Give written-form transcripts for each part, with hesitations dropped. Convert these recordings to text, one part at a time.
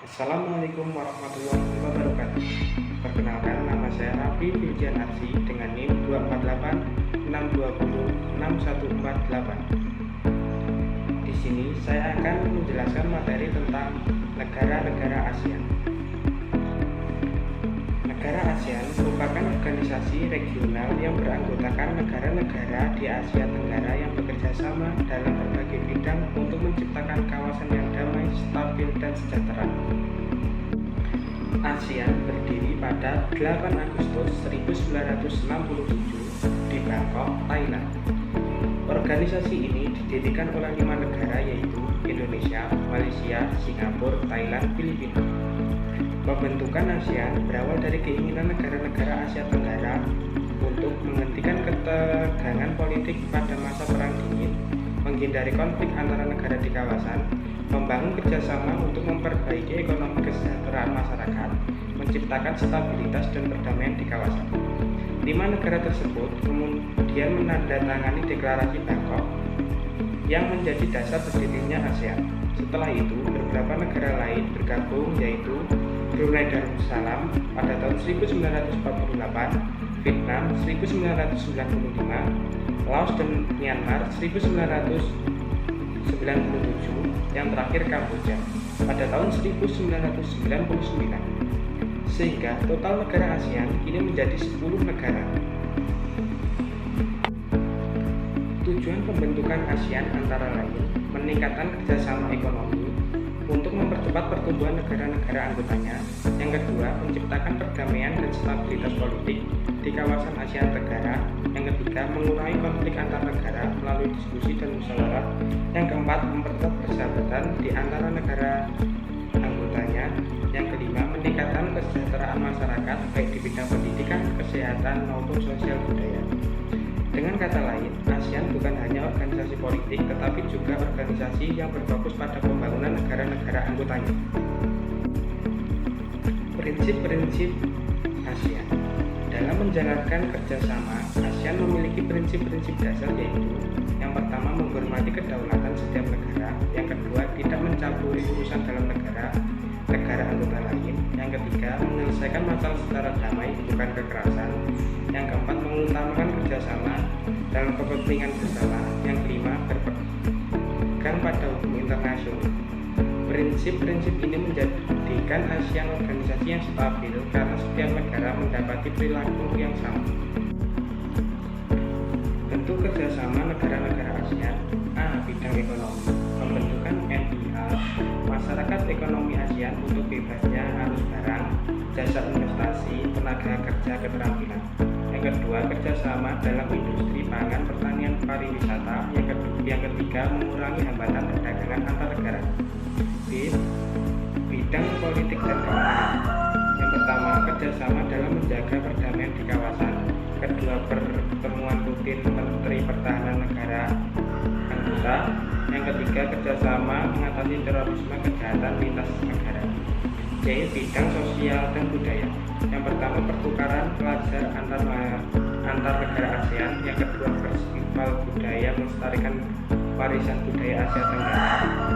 Assalamualaikum warahmatullahi wabarakatuh. Perkenalkan, nama saya Raffi Firjan Arsi dengan NIM 24862061448. Di sini saya akan menjelaskan materi tentang negara-negara ASEAN. Negara ASEAN merupakan organisasi regional yang beranggotakan negara-negara di Asia Tenggara yang bekerja sama dalam berbagai bidang untuk menciptakan kawasan yang damai, stabil, dan sejahtera. ASEAN berdiri pada 8 Agustus 1967 di Bangkok, Thailand. Organisasi ini didirikan oleh 5 negara yaitu Indonesia, Malaysia, Singapura, Thailand, Filipina. Pembentukan ASEAN berawal dari keinginan negara-negara Asia Tenggara untuk menghentikan ketegangan politik pada masa Perang Dingin, menghindari konflik antara negara di kawasan, membangun kerjasama untuk memperbaiki ekonomi kesejahteraan masyarakat, menciptakan stabilitas dan perdamaian di kawasan. 5 negara tersebut kemudian menandatangani Deklarasi Bangkok yang menjadi dasar berdirinya ASEAN. Setelah itu, beberapa negara lain bergabung yaitu Brunei Darussalam pada tahun 1948, Vietnam 1995, Laos dan Myanmar 1997, yang terakhir Kamboja pada tahun 1999. Sehingga total negara ASEAN kini menjadi 10 negara. Tujuan pembentukan ASEAN antara lain meningkatkan kerjasama ekonomi untuk mempercepat pertumbuhan negara-negara anggotanya. Yang kedua, menciptakan perdamaian dan stabilitas politik di kawasan Asia Tenggara. Yang ketiga, mengurangi konflik antar negara melalui diskusi dan musyawarah. Yang keempat, memperkuat persahabatan di antara negara anggotanya. Yang kelima, meningkatkan kesejahteraan masyarakat baik di bidang pendidikan, kesehatan maupun sosial budaya. Dengan kata lain, ASEAN bukan hanya organisasi politik, tetapi juga organisasi yang berfokus pada pembangunan negara-negara anggotanya. Prinsip-prinsip ASEAN. Dalam menjalankan kerjasama, ASEAN memiliki prinsip-prinsip dasar yaitu: yang pertama, menghormati kedaulatan setiap negara; yang kedua, tidak mencampuri urusan dalam negara anggota lain; yang ketiga, menyelesaikan masalah secara damai, bukan kekerasan; yang keempat, mengutamakan kerjasama dalam kepentingan bersama; yang kelima, berpegang pada hukum internasional. Prinsip-prinsip ini menjadikan ASEAN organisasi yang stabil karena setiap negara mendapati perilaku yang sama. Bentuk kerjasama negara-negara ASEAN. A. Bidang ekonomi. Pembentukan MIA. Masyarakat ekonomi ASEAN untuk bebasnya arus barang, jasa, investasi, tenaga kerja, keterampilan. Yang kedua, kerjasama dalam industri pangan, pertanian, pariwisata. Yang ketiga, mengurangi hambatan perdagangan antar negara. B. Bidang politik dan keamanan. Yang pertama, kerjasama dalam menjaga perdamaian di kawasan. Kedua, pertemuan rutin Menteri Pertahanan negara anggota. Yang ketiga, kerjasama mengatasi terorisme, kejahatan lintas negara. C. Bidang sosial dan budaya. Yang pertama, pertukaran pelajar antar negara ASEAN. Yang kedua, festival budaya melestarikan warisan budaya Asia Tenggara.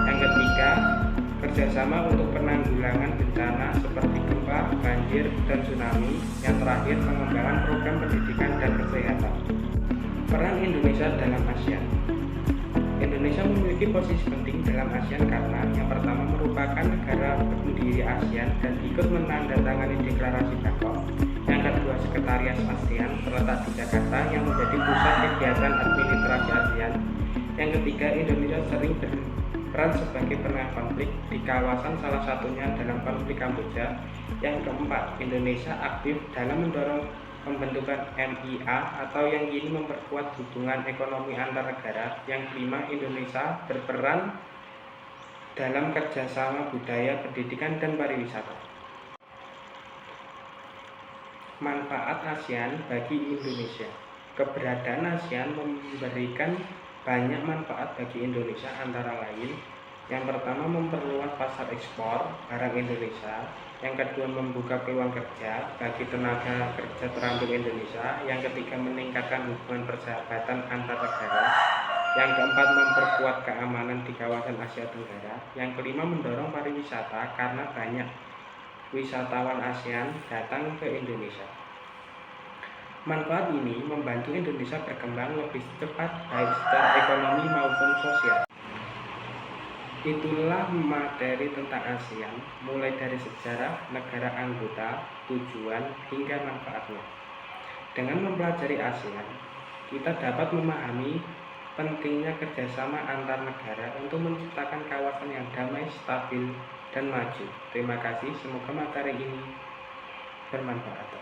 Yang ketiga, kerjasama untuk penanggulangan bencana seperti gempa, banjir, dan tsunami. Yang terakhir, pengembangan program pendidikan dan kesehatan. Peran Indonesia dalam ASEAN. Indonesia memiliki posisi penting dalam ASEAN karena yang pertama, merupakan negara pendiri ASEAN dan ikut menandatangani Deklarasi Bangkok. Yang kedua, Sekretariat ASEAN terletak di Jakarta yang menjadi pusat kegiatan administrasi ASEAN. Yang ketiga, Indonesia sering berperan sebagai penengah konflik di kawasan, salah satunya dalam konflik Kamboja. Yang keempat, Indonesia aktif dalam mendorong pembentukan MIA atau yang kini memperkuat hubungan ekonomi antar negara. Yang kelima, Indonesia berperan dalam kerjasama budaya, pendidikan, dan pariwisata. Manfaat ASEAN bagi Indonesia. Keberadaan ASEAN memberikan banyak manfaat bagi Indonesia, antara lain: yang pertama, memperluas pasar ekspor barang Indonesia. Yang kedua, membuka peluang kerja bagi tenaga kerja terampil Indonesia. Yang ketiga, meningkatkan hubungan persahabatan antar negara. Yang keempat, memperkuat keamanan di kawasan Asia Tenggara. Yang kelima, mendorong pariwisata karena banyak wisatawan ASEAN datang ke Indonesia. Manfaat ini membantu Indonesia berkembang lebih cepat baik secara ekonomi maupun sosial. Itulah materi tentang ASEAN, mulai dari sejarah, negara anggota, tujuan, hingga manfaatnya. Dengan mempelajari ASEAN, kita dapat memahami pentingnya kerjasama antar negara untuk menciptakan kawasan yang damai, stabil, dan maju. Terima kasih, semoga materi ini bermanfaat.